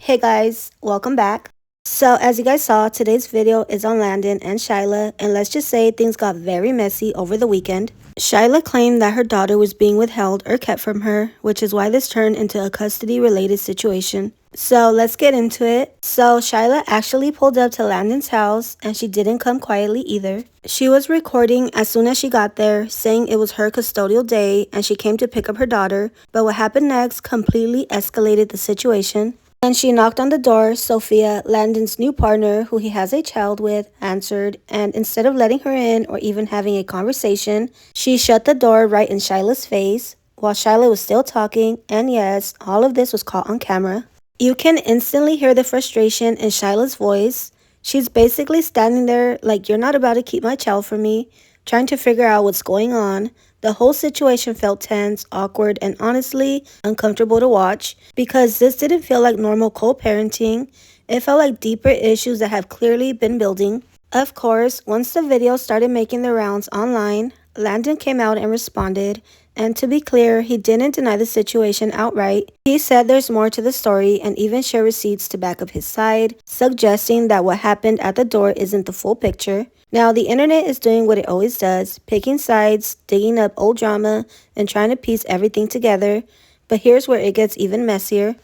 Hey guys, welcome back. So as you guys saw, today's video is on Landon and Shyla, and let's just say things got very messy over the weekend. Shyla claimed that her daughter was being withheld or kept from her, which is why this turned into a custody-related situation. So let's get into it. So Shyla actually pulled up to Landon's house, and she didn't come quietly either. She was recording as soon as she got there, saying it was her custodial day and she came to pick up her daughter, but what happened next completely escalated the situation. When she knocked on the door, Sophia, Landon's new partner, who he has a child with, answered, and instead of letting her in or even having a conversation, she shut the door right in Shyla's face while Shyla was still talking, and yes, all of this was caught on camera. You can instantly hear the frustration in Shyla's voice. She's basically standing there like, "You're not about to keep my child from me," trying to figure out what's going on. The whole situation felt tense, awkward, and honestly uncomfortable to watch because this didn't feel like normal co-parenting. It felt like deeper issues that have clearly been building. Of course, once the video started making the rounds online, Landon came out and responded. And to be clear, he didn't deny the situation outright. He said there's more to the story and even shared receipts to back up his side, suggesting that what happened at the door isn't the full picture. Now, the internet is doing what it always does, picking sides, digging up old drama, and trying to piece everything together. But here's where it gets even messier.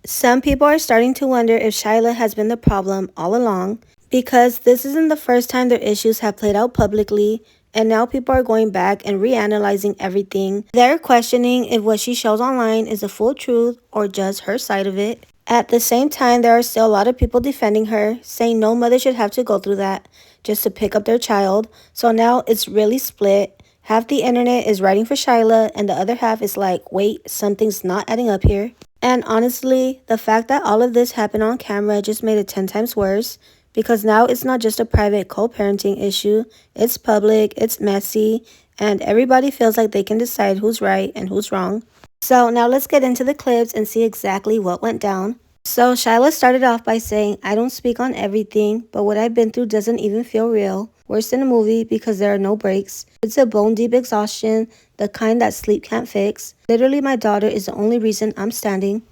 Some people are starting to wonder if Shyla has been the problem all along, because this isn't the first time their issues have played out publicly, and now people are going back and reanalyzing everything. They're questioning if what she shows online is the full truth or just her side of it. At the same time, there are still a lot of people defending her, saying no mother should have to go through that just to pick up their child. So now it's really split. Half the internet is writing for Shyla, and the other half is like, wait, something's not adding up here. And honestly, the fact that all of this happened on camera just made it 10 times worse, because now it's not just a private co-parenting issue, it's public, it's messy, and everybody feels like they can decide who's right and who's wrong. So now let's get into the clips and see exactly what went down. So Shyla started off by saying, "I don't speak on everything, but what I've been through doesn't even feel real. Worse than a movie because there are no breaks. It's a bone-deep exhaustion, the kind that sleep can't fix. Literally, my daughter is the only reason I'm standing.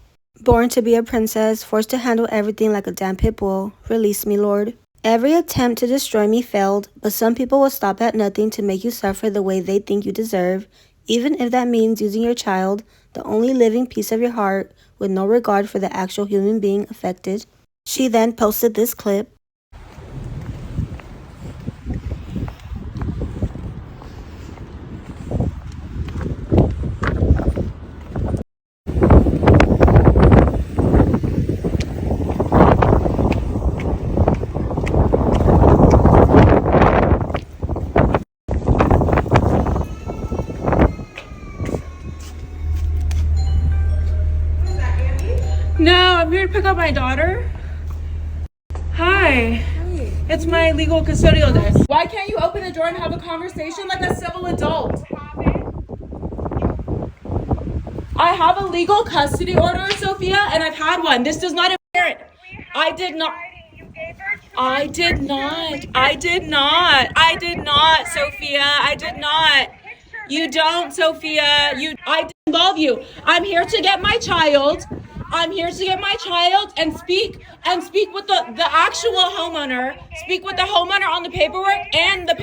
Born to be a princess, forced to handle everything like a damn pit bull. Release me, Lord. Every attempt to destroy me failed, but some people will stop at nothing to make you suffer the way they think you deserve, even if that means using your child, the only living piece of your heart, with no regard for the actual human being affected." She then posted this clip. No, I'm here to pick up my daughter. Hi. It's my legal custodial day. Why can't you open the door and have a conversation like a civil adult? I have a legal custody order, Sophia, and I've had one. This does not impair it. I did not. I did not. I did not. I did not, Sophia. I did not. You don't, Sophia. I didn't involve you. I'm here to get my child. I'm here to get my child and speak with the actual homeowner. Speak with the homeowner on the paperwork and the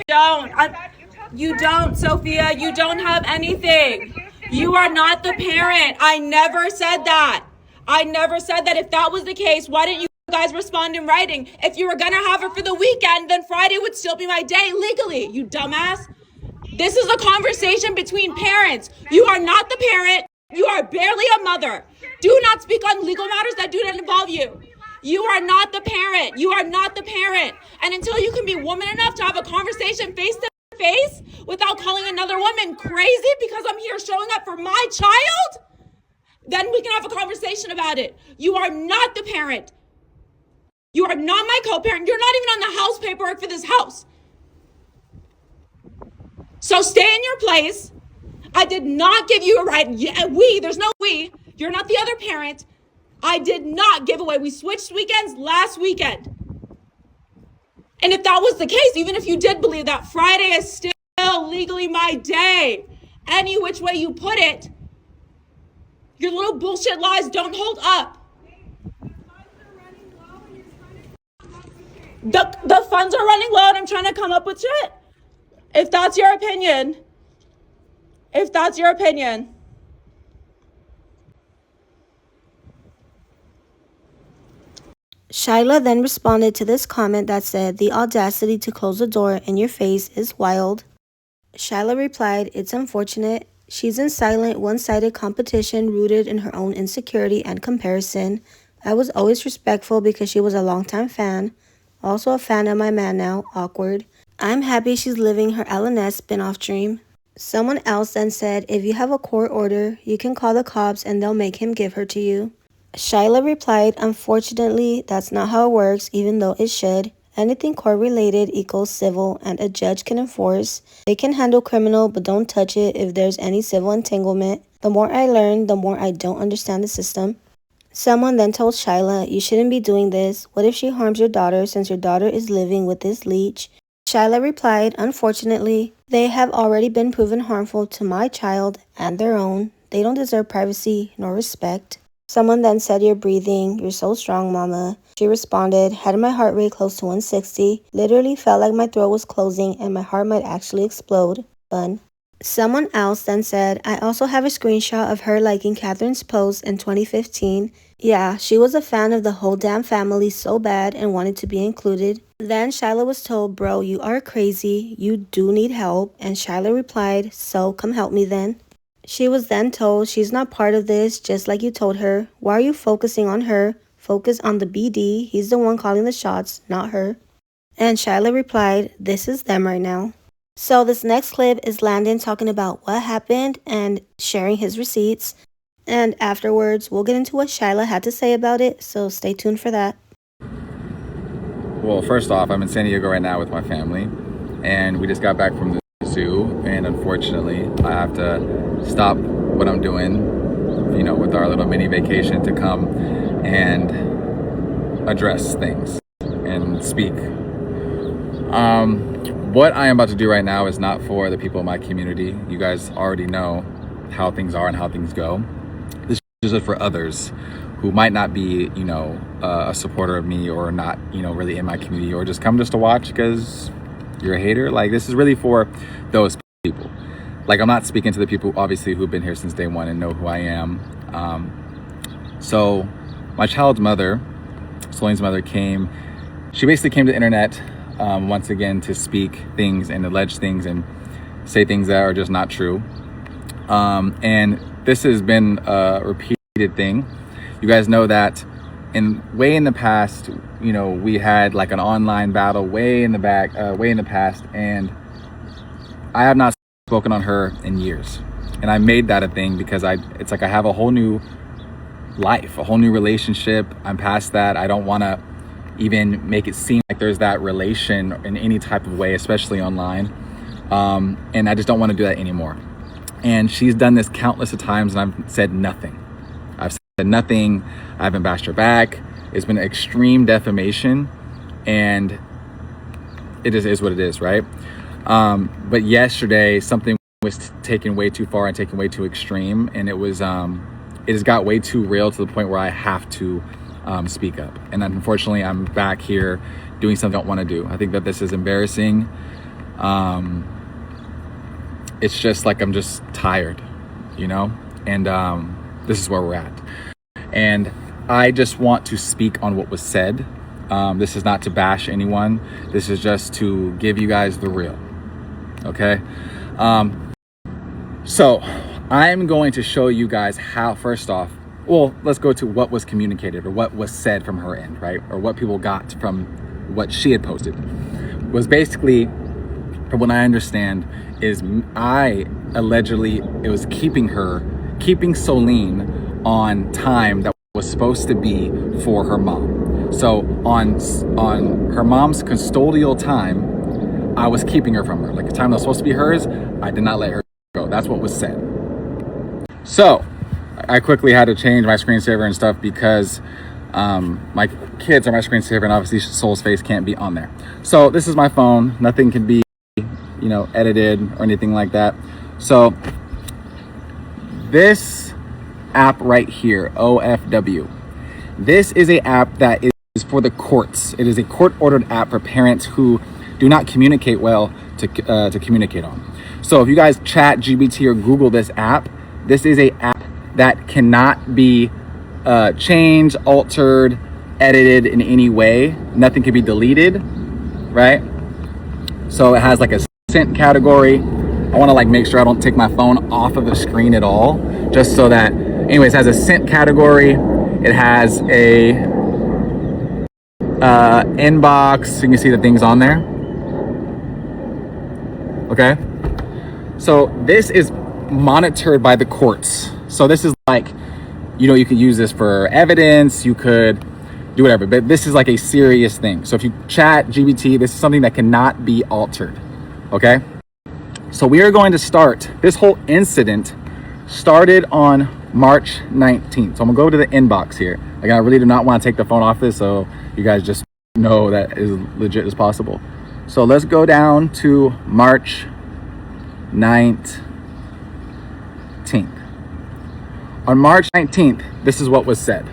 you don't, Sophia. You don't have anything. You are not the parent. I never said that. I never said that. If that was the case, why didn't you guys respond in writing? If you were gonna have her for the weekend, then Friday would still be my day legally, you dumbass. This is a conversation between parents. You are not the parent. You are barely a mother. Do not speak on legal matters that do not involve you. You are not the parent. You are not the parent. And until you can be woman enough to have a conversation face to face without calling another woman crazy because I'm here showing up for my child, then we can have a conversation about it. You are not the parent. You are not my co-parent. You're not even on the house paperwork for this house. So stay in your place. I did not give you a right. There's no we. You're not the other parent. I did not give away. We switched weekends last weekend. And if that was the case, even if you did believe that, Friday is still legally my day. Any which way you put it, your little bullshit lies don't hold up. The funds are running low and I'm trying to come up with shit. If that's your opinion. If that's your opinion. Shyla then responded to this comment that said, "The audacity to close the door in your face is wild." Shyla replied, "It's unfortunate. She's in silent, one-sided competition rooted in her own insecurity and comparison. I was always respectful because she was a longtime fan. Also a fan of my man now, awkward. I'm happy she's living her L&S spinoff dream." Someone else then said, "If you have a court order, you can call the cops and they'll make him give her to you." Shyla replied, "Unfortunately, that's not how it works, even though it should. Anything court-related equals civil, and a judge can enforce. They can handle criminal, but don't touch it if there's any civil entanglement. The more I learn, the more I don't understand the system." Someone then told Shyla, "You shouldn't be doing this. What if she harms your daughter since your daughter is living with this leech?" Shyla replied, "Unfortunately, they have already been proven harmful to my child and their own. They don't deserve privacy nor respect." Someone then said, "You're breathing. You're so strong, mama." She responded, "Had my heart rate close to 160. Literally felt like my throat was closing and my heart might actually explode. Fun." Someone else then said, "I also have a screenshot of her liking Catherine's post in 2015. Yeah, she was a fan of the whole damn family so bad and wanted to be included." Then Shyla was told, "Bro, you are crazy. You do need help." And Shyla replied, "So come help me then." She was then told, "She's not part of this, just like you told her. Why are you focusing on her? Focus on the BD. He's the one calling the shots, not her." And Shyla replied, "This is them right now." So this next clip is Landon talking about what happened and sharing his receipts. And afterwards, we'll get into what Shyla had to say about it, so stay tuned for that. Well, first off, I'm in San Diego right now with my family, and we just got back from the zoo, and unfortunately, I have to stop what I'm doing, with our little mini vacation to come and address things and speak. What I am about to do right now is not for the people in my community. You guys already know how things are and how things go. This is just for others who might not be, a supporter of me or not, really in my community, or just come just to watch because you're a hater. Like, this is really for those people. Like, I'm not speaking to the people, obviously, who've been here since day one and know who I am. So my child's mother, Soline's mother, she basically came to the internet once again to speak things and allege things and say things that are just not true. And this has been a repeated thing. You guys know that way in the past, we had like an online battle way in the past, and I have not spoken on her in years. And I made that a thing because it's like I have a whole new life, a whole new relationship. I'm past that. I don't want to even make it seem like there's that relation in any type of way, especially online. And I just don't want to do that anymore. And she's done this countless of times, and I've said nothing. I've said nothing. I haven't bashed her back. It's been extreme defamation, and it just is what it is, right? But yesterday, something was taken way too far and taken way too extreme, and it has got way too real to the point where I have to speak up. And unfortunately, I'm back here doing something I don't want to do. I think that this is embarrassing. It's just like I'm just tired, and this is where we're at. And I just want to speak on what was said. This is not to bash anyone. This is just to give you guys the real. Okay? So I'm going to show you guys how, first off, well, let's go to what was communicated or what was said from her end, right? Or what people got from what she had posted. Was basically, from what I understand, is I allegedly, it was keeping Soline on time that was supposed to be for her mom. So on her mom's custodial time, I was keeping her from her. Like the time that was supposed to be hers, I did not let her go. That's what was said. So I quickly had to change my screensaver and stuff because my kids are my screensaver, and obviously Soul's face can't be on there. So this is my phone. Nothing can be, edited or anything like that. So this app right here, OFW, this is a app that is is for the courts. It is a court-ordered app for parents who do not communicate well to communicate on. So if you guys chat GBT or Google this app, this is a app that cannot be changed, altered, edited in any way. Nothing can be deleted, right? So it has like a sent category. I want to like make sure I don't take my phone off of the screen at all, just so that, anyways, it has a sent category. It has a inbox. You can see the things on there. Okay. So this is monitored by the courts. So this is like, you could use this for evidence. You could do whatever, but this is like a serious thing. So if you chat GBT, this is something that cannot be altered. Okay. So we are going to start, this whole incident started on March 19th. So I'm gonna go to the inbox here. Again, I really do not want to take the phone off this, so you guys just know that is legit as possible. So let's go down to March 19th. On March 19th, this is what was said.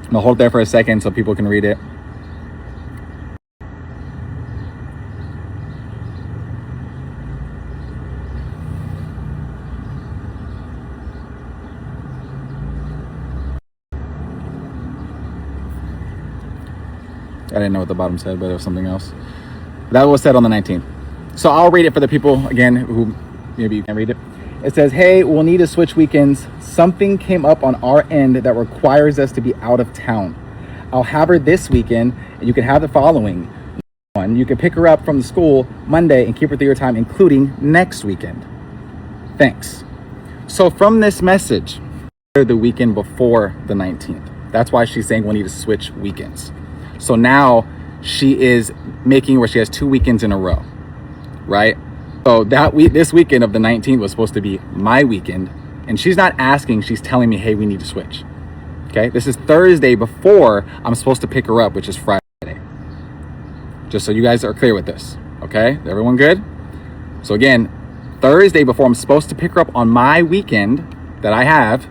I'm gonna hold there for a second so people can read it. I didn't know what the bottom said, but it was something else. That was said on the 19th. So I'll read it for the people, again, who maybe you can't read it. It says, hey, we'll need to switch weekends. Something came up on our end that requires us to be out of town. I'll have her this weekend, and you can have the following one. You can pick her up from the school Monday and keep her through your time, including next weekend. Thanks. So from this message, the weekend before the 19th. That's why she's saying we'll need to switch weekends. So now she is making where she has 2 weekends in a row, right? So this weekend of the 19th was supposed to be my weekend, and she's not asking, she's telling me, hey, we need to switch. Okay, this is Thursday before I'm supposed to pick her up, which is Friday. Just so you guys are clear with this, okay? Everyone good? So again, Thursday before I'm supposed to pick her up on my weekend that I have,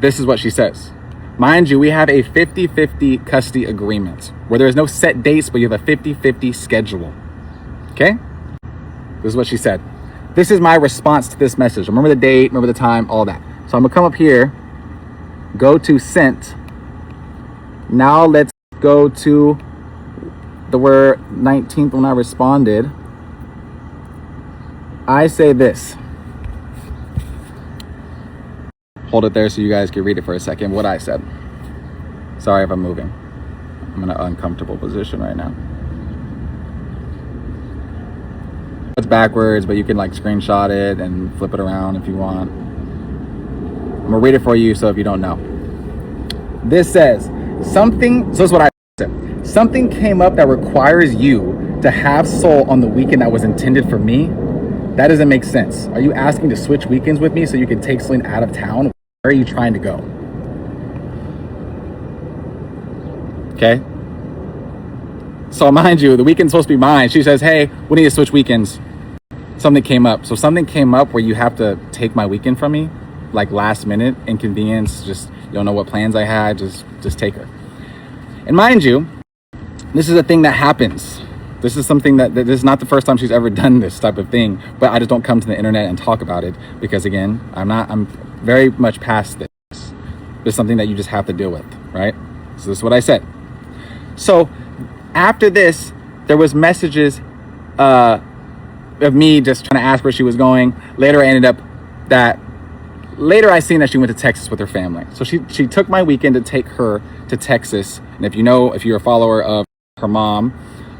this is what she says. Mind you, we have a 50-50 custody agreement where there is no set dates, but you have a 50-50 schedule. Okay? This is what she said. This is my response to this message. Remember the date, remember the time, all that. So I'm gonna come up here, go to sent. Now let's go to the word 19th when I responded. I say this. Hold it there so you guys can read it for a second, what I said. Sorry if I'm moving. I'm in an uncomfortable position right now. It's backwards, but you can like screenshot it and flip it around if you want. I'm gonna read it for you so if you don't know. This says, so this is what I said. Something came up that requires you to have Soul on the weekend that was intended for me. That doesn't make sense. Are you asking to switch weekends with me so you can take Celine out of town? Where are you trying to go? Okay. So mind you, the weekend's supposed to be mine. She says, hey, we need to switch weekends. Something came up. So something came up where you have to take my weekend from me, like last minute inconvenience. Just, you don't know what plans I had. Just take her. And mind you, this is a thing that happens. This is something that this is not the first time she's ever done this type of thing, but I just don't come to the internet and talk about it because again, I'm very much past this. It's something that you just have to deal with, right? So this is what I said. So after this, there was messages of me just trying to ask where she was going. Later I seen that she went to Texas with her family. So she took my weekend to take her to Texas. And if you're a follower of her mom,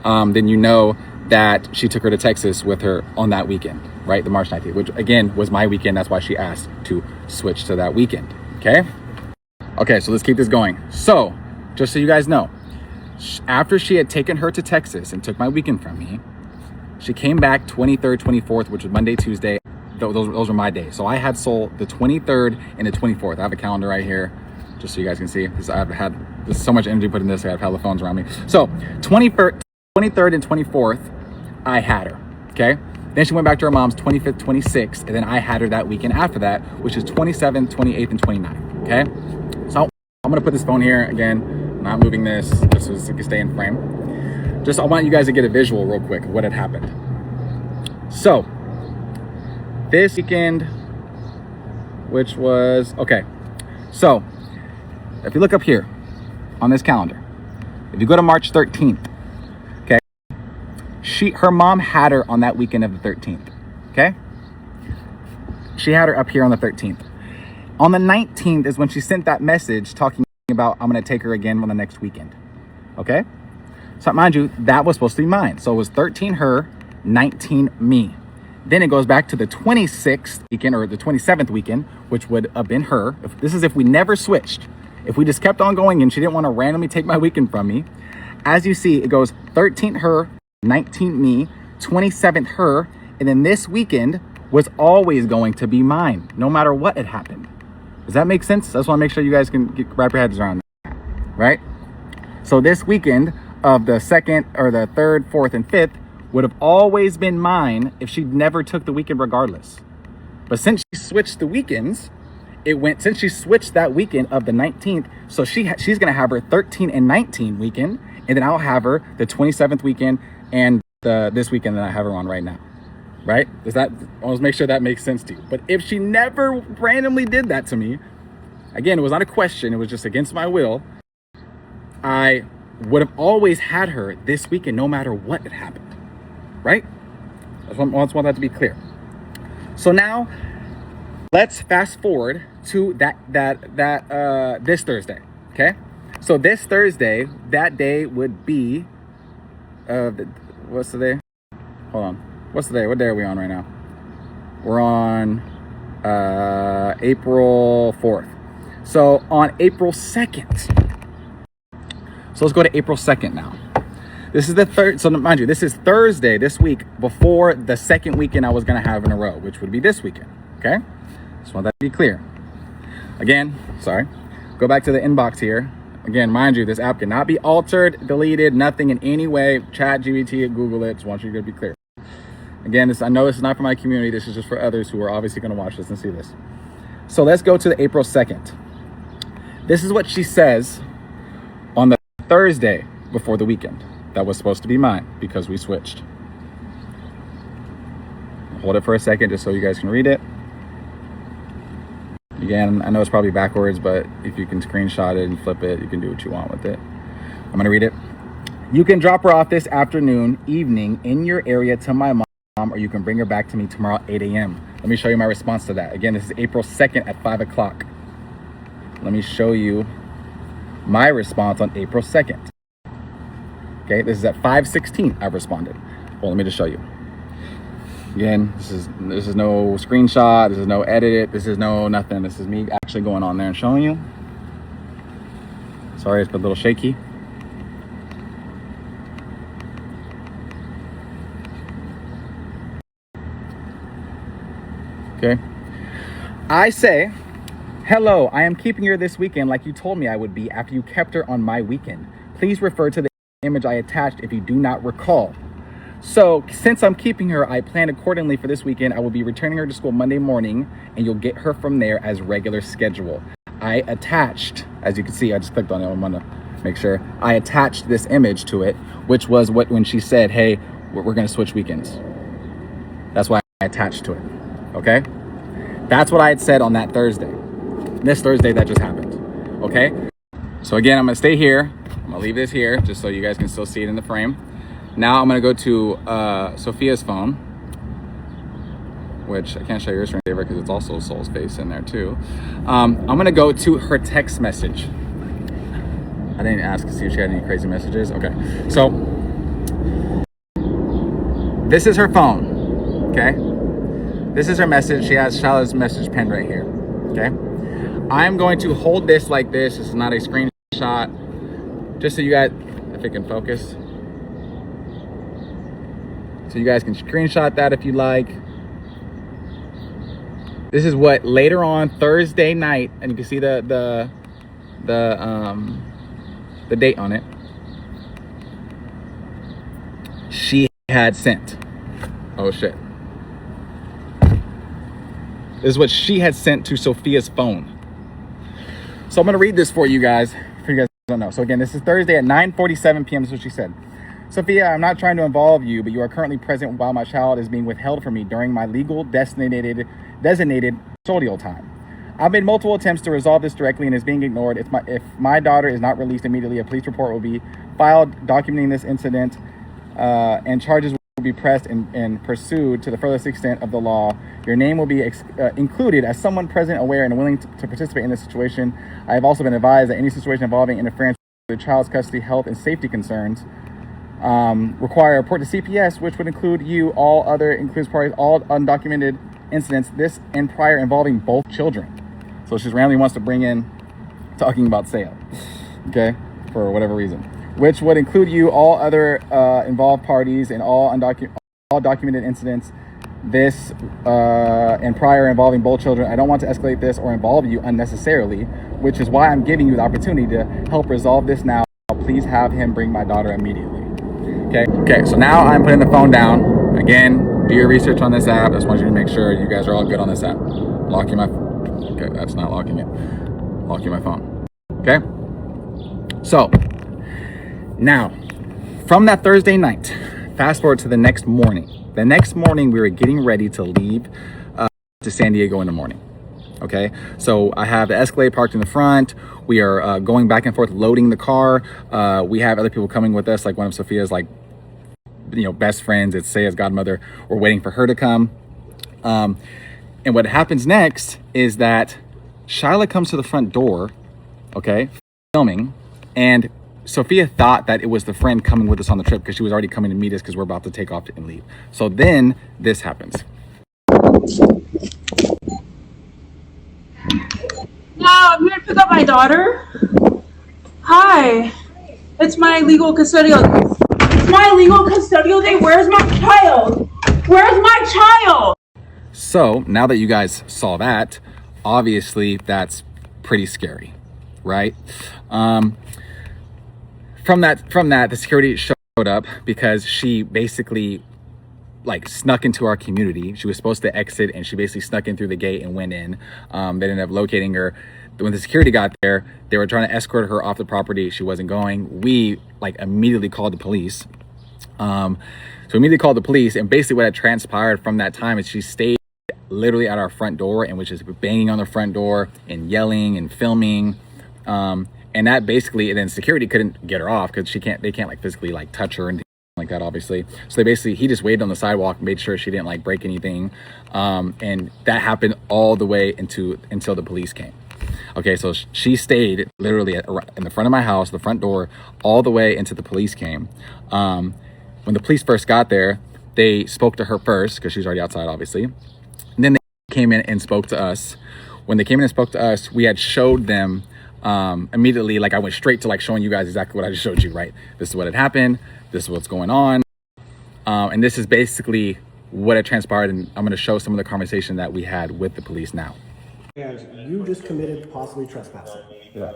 then you know that she took her to Texas with her on that weekend, right? The March 19th, which again was my weekend. That's why she asked to switch to that weekend, okay? Okay, so let's keep this going. So, just so you guys know, after she had taken her to Texas and took my weekend from me, she came back 23rd, 24th, which was Monday, Tuesday. Those were my days. So I had Soul the 23rd and the 24th. I have a calendar right here, just so you guys can see. There's so much energy put in this. I have hella phones around me. So 23rd and 24th, I had her, okay? Then she went back to her mom's 25th, 26th, and then I had her that weekend after that, which is 27th, 28th, and 29th, okay? So I'm gonna put this phone here again, not moving this, just so it can stay in frame. I want you guys to get a visual real quick of what had happened. So, this weekend, which was, okay, so if you look up here on this calendar, if you go to March 13th, okay, her mom had her on that weekend of the 13th, okay? She had her up here on the 13th. On the 19th is when she sent that message talking about, I'm gonna take her again on the next weekend, okay? So mind you, that was supposed to be mine. So it was 13 her, 19 me. Then it goes back to the 26th weekend or the 27th weekend, which would have been her. This is if we never switched. If we just kept on going and she didn't want to randomly take my weekend from me. As you see, it goes 13 her, 19 me, 27th her, and then this weekend was always going to be mine, no matter what had happened. Does that make sense? I just want to make sure you guys can wrap your heads around that, right? So this weekend of the 2nd or the 3rd, 4th, and 5th would have always been mine if she never took the weekend regardless. But since she switched the weekends, since she switched that weekend of the 19th, so she's gonna have her 13 and 19 weekend, and then I'll have her the 27th weekend and this weekend that I have her on right now, right? I want to make sure that makes sense to you. But if she never randomly did that to me, again, it was not a question, it was just against my will, I would have always had her this weekend no matter what had happened, right? I just want that to be clear. So now let's fast forward to this Thursday, okay? So this Thursday, that day would be what's the day? Hold on. What's the day? What day are we on right now? We're on April 4th. So on April 2nd. So let's go to April 2nd now. This is the third, so mind you, this is Thursday this week before the second weekend I was gonna have in a row, which would be this weekend, okay? Just want that to be clear. Again, sorry, go back to the inbox here. Again, mind you, this app cannot be altered, deleted, nothing in any way. Chat, GBT, Google it, just want you to be clear. Again, I know this is not for my community, this is just for others who are obviously gonna watch this and see this. So let's go to the April 2nd. This is what she says on the Thursday before the weekend. That was supposed to be mine because we switched. Hold it for a second just so you guys can read it. Again, I know it's probably backwards, but if you can screenshot it and flip it, you can do what you want with it. I'm gonna read it. You can drop her off this evening in your area to my mom, or you can bring her back to me tomorrow at 8 a.m. Let me show you my response to that. Again, this is April 2nd at 5 o'clock. Let me show you my response on April 2nd. Okay, this is at 5:16 I've responded. Well, let me just show you. Again, this is no screenshot, this is no edit, this is no nothing. This is me actually going on there and showing you. Sorry, it's a little shaky. Okay. I say, hello, I am keeping her this weekend like you told me I would be after you kept her on my weekend. Please refer to the image I attached if you do not recall. So since I'm keeping her, I plan accordingly for this weekend. I will be returning her to school Monday morning and you'll get her from there as regular schedule. I attached, as you can see, I just clicked on it. I'm gonna make sure. I attached this image to it, which was when she said, hey, we're gonna switch weekends. That's why I attached to it, okay? That's what I had said on that Thursday. This Thursday that just happened, okay? So again, I'm gonna stay here. I'm gonna leave this here just so you guys can still see it in the frame. Now I'm gonna go to Sophia's phone, which I can't show your screen saver because it's also Soul's face in there too. I'm gonna go to her text message. I didn't ask to see if she had any crazy messages. Okay, so this is her phone, okay? This is her message. She has Shyla's message pen right here, okay? I'm going to hold this like this. This is not a screenshot. Just so you guys, if it can focus. So you guys can screenshot that if you like. This is what later on Thursday night, and you can see the date on it. She had sent. Oh shit. This is what she had sent to Sophia's phone. So I'm gonna read this for you guys don't know. So again, this is Thursday at 9:47 p.m. This is what she said. Sophia, I'm not trying to involve you, but you are currently present while my child is being withheld from me during my legal designated custodial time. I've made multiple attempts to resolve this directly and is being ignored. If my daughter is not released immediately, a police report will be filed documenting this incident, and charges will be pressed and pursued to the furthest extent of the law. Your name will be included as someone present, aware, and willing to participate in this situation. I have also been advised that any situation involving interference with the child's custody, health, and safety concerns require a report to CPS, which would include you, all other includes parties, all undocumented incidents, this and prior involving both children. So she randomly wants to bring in talking about sale, okay, for whatever reason, which would include you, all other involved parties, and all documented incidents, this and prior involving both children. I don't want to escalate this or involve you unnecessarily, which is why I'm giving you the opportunity to help resolve this now. Please have him bring my daughter immediately. Okay, so now I'm putting the phone down. Again, do your research on this app. I just want you to make sure you guys are all good on this app. Locking my, okay, that's not locking it. Locking my phone. Okay, so now from that Thursday night, fast forward to the next morning. The next morning, we were getting ready to leave to San Diego in the morning. Okay, so I have the Escalade parked in the front. We are going back and forth, loading the car. We have other people coming with us, like one of Sophia's, like, you know, best friends. It's Saya's godmother. We're waiting for her to come. And what happens next is that Shyla comes to the front door, okay, filming, and Sophia thought that it was the friend coming with us on the trip because she was already coming to meet us because we're about to take off and leave. So then this happens. Now I'm here to pick up my daughter. Hi. It's my legal custodial day. It's my legal custodial day. Where's my child? Where's my child? So now that you guys saw that, obviously that's pretty scary, right? From that, the security showed up because she basically like snuck into our community. She was supposed to exit and she basically snuck in through the gate and went in. They ended up locating her. When the security got there, they were trying to escort her off the property. She wasn't going. We like immediately called the police. So immediately called the police, and basically what had transpired from that time is she stayed literally at our front door and was just banging on the front door and yelling and filming. And that basically, and then security couldn't get her off because they can't like physically like touch her and like that, obviously. So he just waited on the sidewalk and made sure she didn't like break anything. And that happened all the way until the police came. Okay, so she stayed literally in the front of my house, the front door, all the way until the police came. When the police first got there, they spoke to her first because she was already outside, obviously. And then they came in and spoke to us. When they came in and spoke to us, we had showed them immediately, like I went straight to like showing you guys exactly what I just showed you, right? This is what had happened. This is what's going on. And this is basically what had transpired. And I'm going to show some of the conversation that we had with the police now. And you just committed possibly trespassing. Yeah.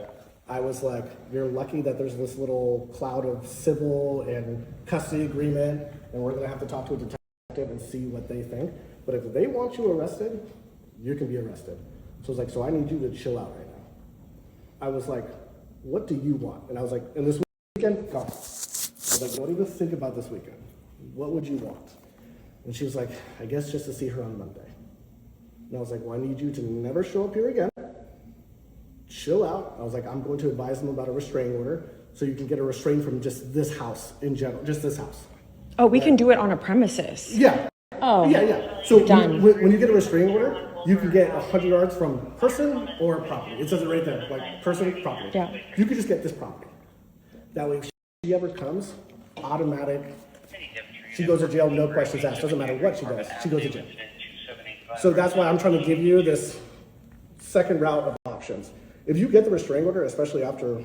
I was like, you're lucky that there's this little cloud of civil and custody agreement, and we're gonna have to talk to a detective and see what they think. But if they want you arrested, you can be arrested. So I was like, so I need you to chill out right now. I was like, what do you want? And I was like, and this weekend, go. I was like, don't even think about this weekend. What would you want? And she was like, I guess just to see her on Monday. And I was like, well, I need you to never show up here again. Chill out. I was like, I'm going to advise them about a restraining order so you can get a restraint from just this house in general, just this house. Oh, we can do it on a premises. Yeah. Oh. Yeah. So done. when you get a restraining order, you can get 100 yards from person or property. It says it right there, like person, property. Yeah. You can just get this property. That way, if she ever comes, automatic, she goes to jail, no questions asked. Doesn't matter what she does, she goes to jail. So that's why I'm trying to give you this second route of options. If you get the restraining order, especially after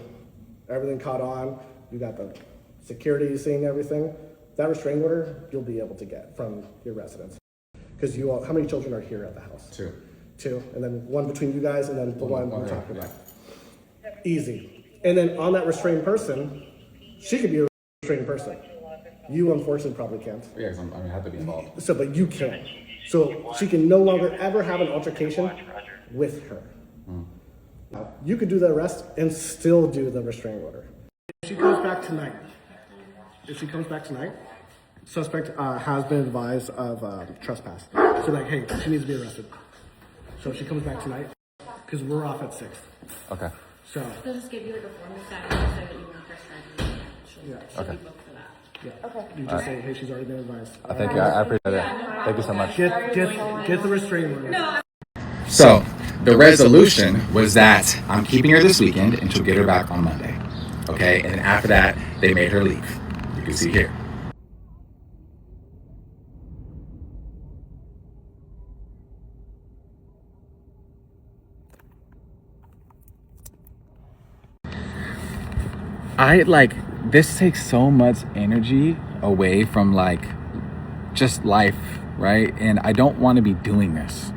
everything caught on, you got the security seeing everything, that restraining order you'll be able to get from your residence. Because you all, how many children are here at the house? Two, and then one between you guys, and then the one we're talking about. Easy. And then on that restrained person, she could be a restrained person. You unfortunately probably can't. Yeah, 'cause I have to be involved. So, but you can. So she can no longer ever have an altercation with her. Now, you could do the arrest and still do the restraining order. If she comes back tonight, suspect has been advised of trespass. So like, hey, she needs to be arrested. So if she comes back tonight, because we're off at 6. Okay. So They'll just give you like a form to sign and say that you want first resident. She'll be booked for that. yeah, okay. You just say, hey, she's already been advised. Thank you. I appreciate it. Thank you so much. Get the restraining order. So the resolution was that I'm keeping her this weekend and she'll get her back on Monday. Okay, and then after that, they made her leave. You can see here. This takes so much energy away from just life, right? And I don't want to be doing this.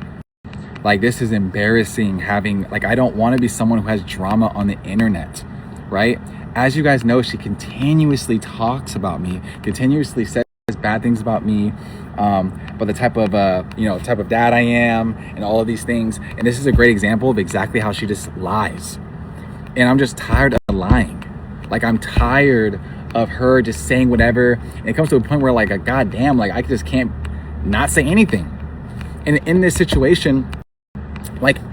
This is embarrassing I don't want to be someone who has drama on the internet, right? As you guys know, she continuously talks about me, continuously says bad things about me, but the type of dad I am and all of these things. And this is a great example of exactly how she just lies. And I'm just tired of lying. I'm tired of her just saying whatever. And it comes to a point where goddamn, I just can't not say anything. And in this situation,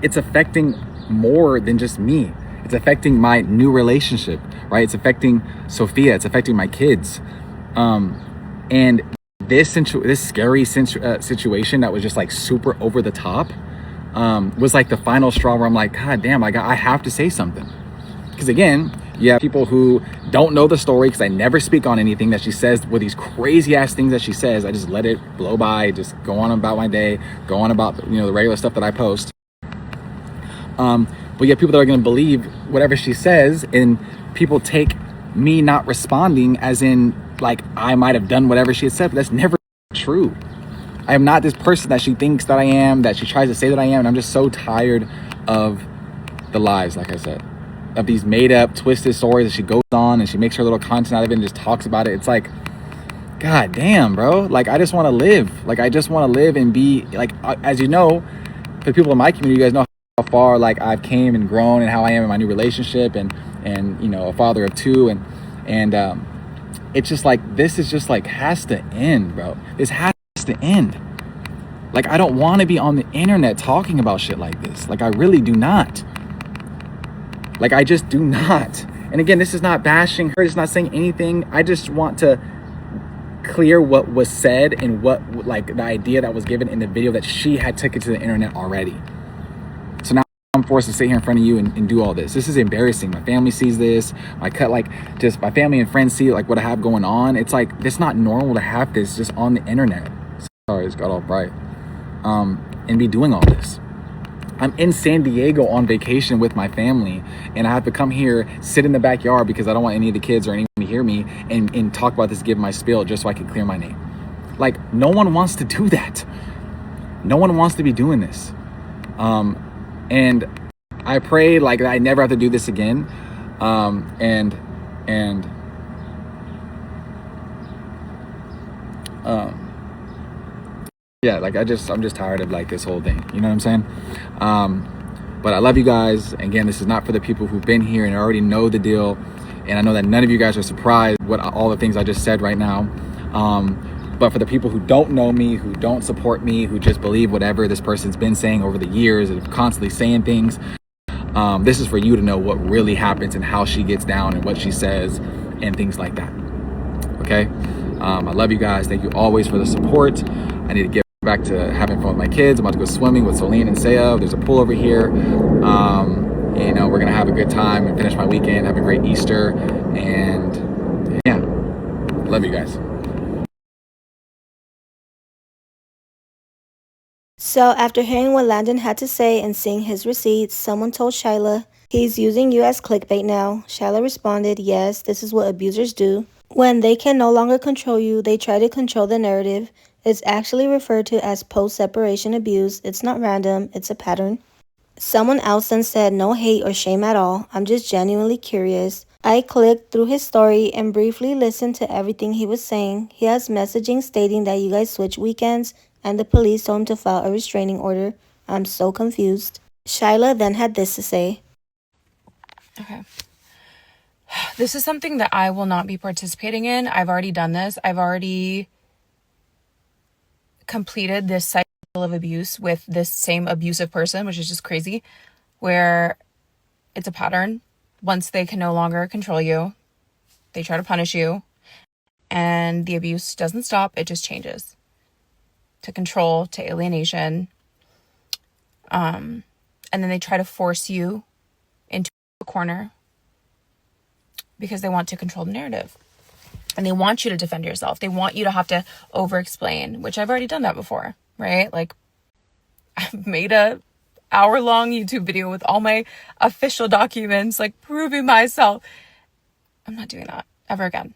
it's affecting more than just me. It's affecting my new relationship, right? It's affecting Sophia. It's affecting my kids. And this scary situation that was just super over the top was the final straw where I'm God damn, I have to say something. Because again, you have people who don't know the story because I never speak on anything that she says with these crazy ass things that she says. I just let it blow by, just go on about my day, go on about the regular stuff that I post. But you have people that are going to believe whatever she says, and people take me not responding as in I might have done whatever she had said, but that's never true. I am not this person that she thinks that I am, that she tries to say that I am, and I'm just so tired of the lies, like I said, of these made up, twisted stories that she goes on and she makes her little content out of it and just talks about it. It's god damn, bro. I just want to live. I just want to live and be as you know, for the people in my community, you guys know how far I've came and grown and how I am in my new relationship and a father of 2 and it's just this is just has to end, bro. This has to end. I don't want to be on the internet talking about shit like this. I really do not. I just do not. And again, this is not bashing her. It's not saying anything. I just want to clear what was said and what the idea that was given in the video that she had took it to the internet already. So now I'm forced to sit here in front of you and do all this. This is embarrassing. My family sees this. My family and friends see what I have going on. It's it's not normal to have this just on the internet. Sorry, it's got all bright. And be doing all this. I'm in San Diego on vacation with my family, and I have to come here, sit in the backyard because I don't want any of the kids or anyone to hear me and talk about this, give my spiel just so I can clear my name. No one wants to do that. No one wants to be doing this. And I pray that I never have to do this again. Yeah, I'm just tired of this whole thing. You know what I'm saying? But I love you guys. Again, this is not for the people who've been here and already know the deal. And I know that none of you guys are surprised what all the things I just said right now. But for the people who don't know me, who don't support me, who just believe whatever this person's been saying over the years and constantly saying things, this is for you to know what really happens and how she gets down and what she says and things like that. Okay? I love you guys. Thank you always for the support. I need to get back to having fun with my kids. I'm about to go swimming with Celine and Saya. There's a pool over here. We're gonna have a good time and finish my weekend, have a great Easter, and yeah, love you guys. So after hearing what Landon had to say and seeing his receipts, someone told Shyla, he's using you as clickbait now. Shyla responded, yes, this is what abusers do. When they can no longer control you, they try to control the narrative. It's actually referred to as post-separation abuse. It's not random, it's a pattern. Someone else then said, no hate or shame at all. I'm just genuinely curious. I clicked through his story and briefly listened to everything he was saying. He has messaging stating that you guys switch weekends and the police told him to file a restraining order. I'm so confused. Shyla then had this to say. Okay. This is something that I will not be participating in. I've already done this. I've already completed this cycle of abuse with this same abusive person, which is just crazy, where it's a pattern. Once they can no longer control you, they try to punish you, and the abuse doesn't stop. It just changes to control, to alienation. And then they try to force you into a corner because they want to control the narrative. And they want you to defend yourself. They want you to have to over-explain, which I've already done that before, right? Like, I've made a hour-long YouTube video with all my official documents, like, proving myself. I'm not doing that ever again.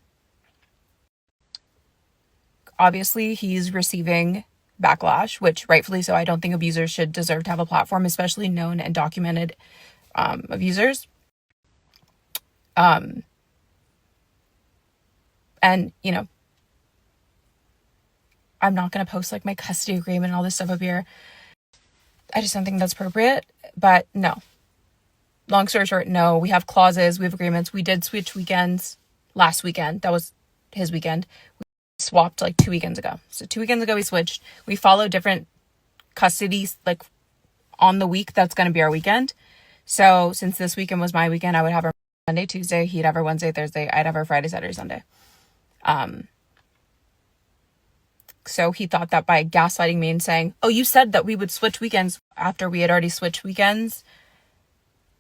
Obviously, he's receiving backlash, which rightfully so. I don't think abusers should deserve to have a platform, especially known and documented abusers. And, you know, I'm not going to post like my custody agreement and all this stuff up here. I just don't think that's appropriate. But no. Long story short, no. We have clauses. We have agreements. We did switch weekends last weekend. That was his weekend. We swapped like 2 weekends ago. So 2 weekends ago we switched. We follow different custodies like on the week. That's going to be our weekend. So since this weekend was my weekend, I would have our Monday, Tuesday. He'd have our Wednesday, Thursday. I'd have our Friday, Saturday, Sunday. So he thought that by gaslighting me and saying, oh, you said that we would switch weekends after we had already switched weekends.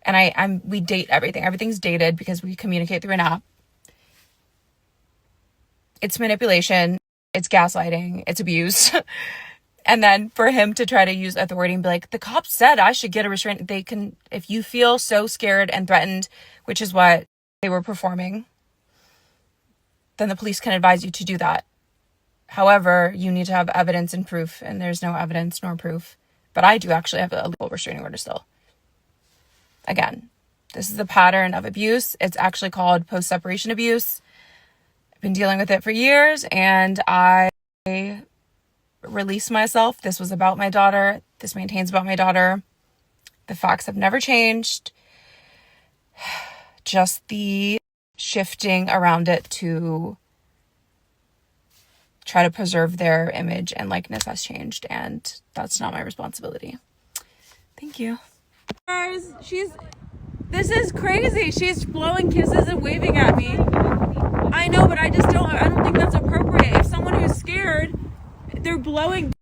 And we date everything. Everything's dated because we communicate through an app. It's manipulation. It's gaslighting. It's abuse. And then for him to try to use authority and be like, the cops said I should get a restraint. They can, if you feel so scared and threatened, which is what they were performing, then the police can advise you to do that. However, you need to have evidence and proof, and there's no evidence nor proof. But I do actually have a legal restraining order still. Again, this is a pattern of abuse. It's actually called post-separation abuse. I've been dealing with it for years, and I released myself. This was about my daughter. This maintains about my daughter. The facts have never changed. Just the shifting around it to try to preserve their image and likeness has changed, and that's not my responsibility. Thank you. Guys, this is crazy. She's blowing kisses and waving at me. I know, but I don't think that's appropriate. If someone who's scared, they're blowing.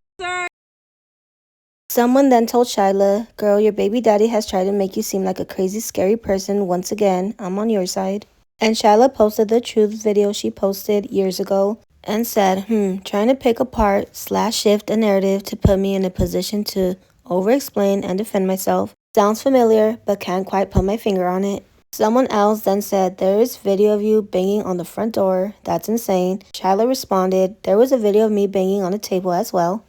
Someone then told Shyla, girl, your baby daddy has tried to make you seem like a crazy, scary person once again. I'm on your side. And Shyla posted the truth video she posted years ago and said, trying to pick apart / shift a narrative to put me in a position to over-explain and defend myself. Sounds familiar, but can't quite put my finger on it. Someone else then said, there is video of you banging on the front door. That's insane. Shyla responded, there was a video of me banging on a table as well.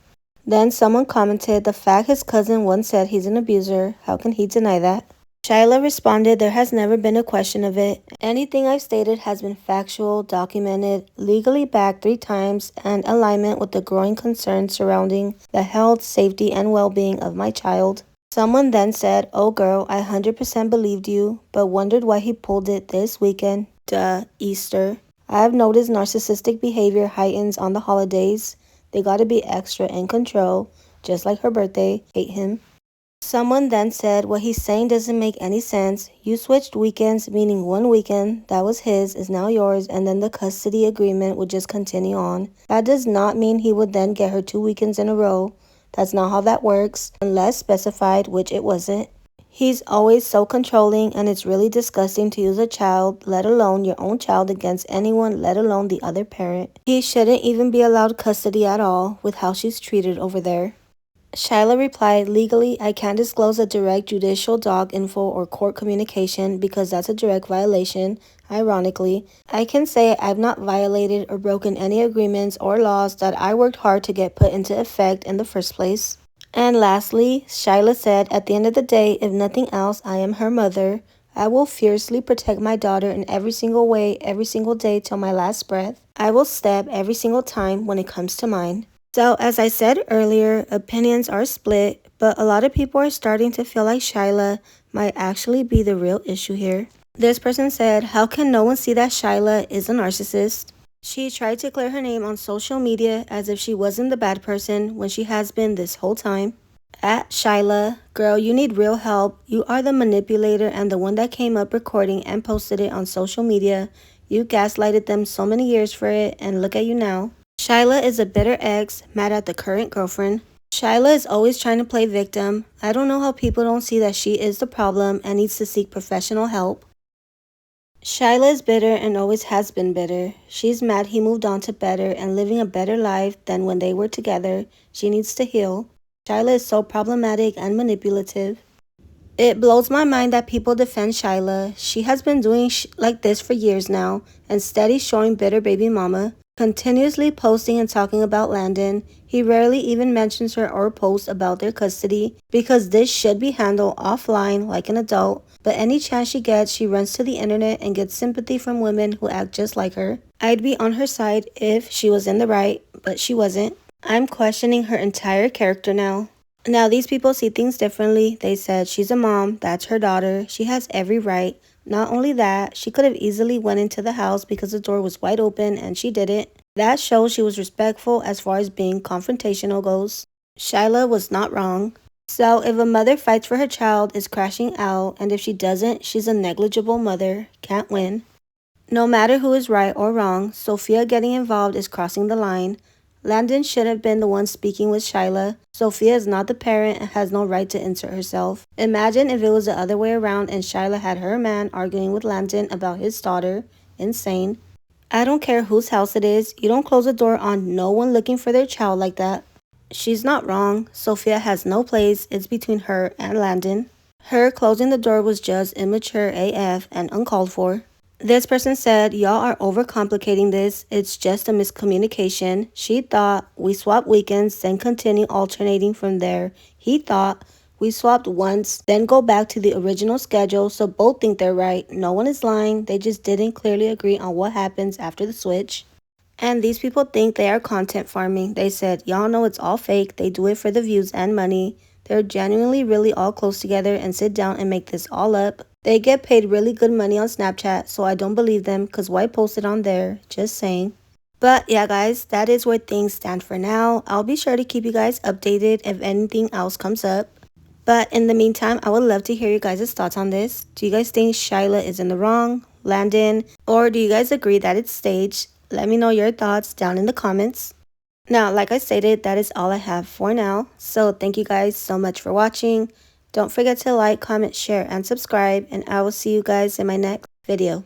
Then someone commented, the fact his cousin once said he's an abuser, how can he deny that? Shyla responded, there has never been a question of it. Anything I've stated has been factual, documented, legally backed 3 times, and alignment with the growing concerns surrounding the health, safety, and well-being of my child. Someone then said, oh girl, I 100% believed you, but wondered why he pulled it this weekend. Duh, Easter. I have noticed narcissistic behavior heightens on the holidays. They gotta be extra in control, just like her birthday. Hate him. Someone then said, what he's saying doesn't make any sense. You switched weekends, meaning one weekend that was his is now yours, and then the custody agreement would just continue on. That does not mean he would then get her 2 weekends in a row. That's not how that works, unless specified, which it wasn't. He's always so controlling, and it's really disgusting to use a child, let alone your own child, against anyone, let alone the other parent. He shouldn't even be allowed custody at all with how she's treated over there. Shyla replied, legally, I can't disclose a direct judicial dog info or court communication because that's a direct violation. Ironically, I can say I've not violated or broken any agreements or laws that I worked hard to get put into effect in the first place. And lastly, Shyla said, at the end of the day, if nothing else, I am her mother. I will fiercely protect my daughter in every single way, every single day till my last breath. I will step every single time when it comes to mine. So as I said earlier, opinions are split, but a lot of people are starting to feel like Shyla might actually be the real issue here. This person said, how can no one see that Shyla is a narcissist? She tried to clear her name on social media as if she wasn't the bad person when she has been this whole time. At Shyla, girl, you need real help. You are the manipulator and the one that came up recording and posted it on social media. You gaslighted them so many years for it, and look at you now. Shyla is a bitter ex, mad at the current girlfriend. Shyla is always trying to play victim. I don't know how people don't see that she is the problem and needs to seek professional help. Shyla is bitter and always has been bitter. She's mad he moved on to better and living a better life than when they were together. She needs to heal. Shyla is so problematic and manipulative. It blows my mind that people defend Shyla. She has been doing like this for years now and steady showing bitter baby mama. Continuously posting and talking about Landon. He rarely even mentions her or posts about their custody because this should be handled offline like an adult. But any chance she gets, she runs to the internet and gets sympathy from women who act just like her. I'd be on her side if she was in the right, but she wasn't. I'm questioning her entire character now. Now, these people see things differently. They said she's a mom, that's her daughter, she has every right. Not only that, she could have easily went into the house because the door was wide open and she didn't. That shows she was respectful as far as being confrontational goes. Shyla was not wrong. So if a mother fights for her child, is crashing out, and if she doesn't, she's a negligible mother, can't win. No matter who is right or wrong, Sophia getting involved is crossing the line. Landon should have been the one speaking with Shyla. Sophia is not the parent and has no right to insert herself. Imagine if it was the other way around and Shyla had her man arguing with Landon about his daughter. Insane. I don't care whose house it is. You don't close the door on no one looking for their child like that. She's not wrong. Sophia has no place. It's between her and Landon. Her closing the door was just immature AF and uncalled for. This person said, y'all are overcomplicating this. It's just a miscommunication. She thought we swapped weekends, then continue alternating from there. He thought we swapped once, then go back to the original schedule, so both think they're right. No one is lying. They just didn't clearly agree on what happens after the switch. And these people think they are content farming. They said, y'all know it's all fake. They do it for the views and money. They're genuinely really all close together and sit down and make this all up. They get paid really good money on Snapchat, so I don't believe them because why post it on there? Just saying. But yeah, guys, that is where things stand for now. I'll be sure to keep you guys updated if anything else comes up. But in the meantime, I would love to hear you guys' thoughts on this. Do you guys think Shyla is in the wrong, Landon, or do you guys agree that it's staged? Let me know your thoughts down in the comments. Now, like I stated, that is all I have for now. So thank you guys so much for watching. Don't forget to like, comment, share, and subscribe. And I will see you guys in my next video.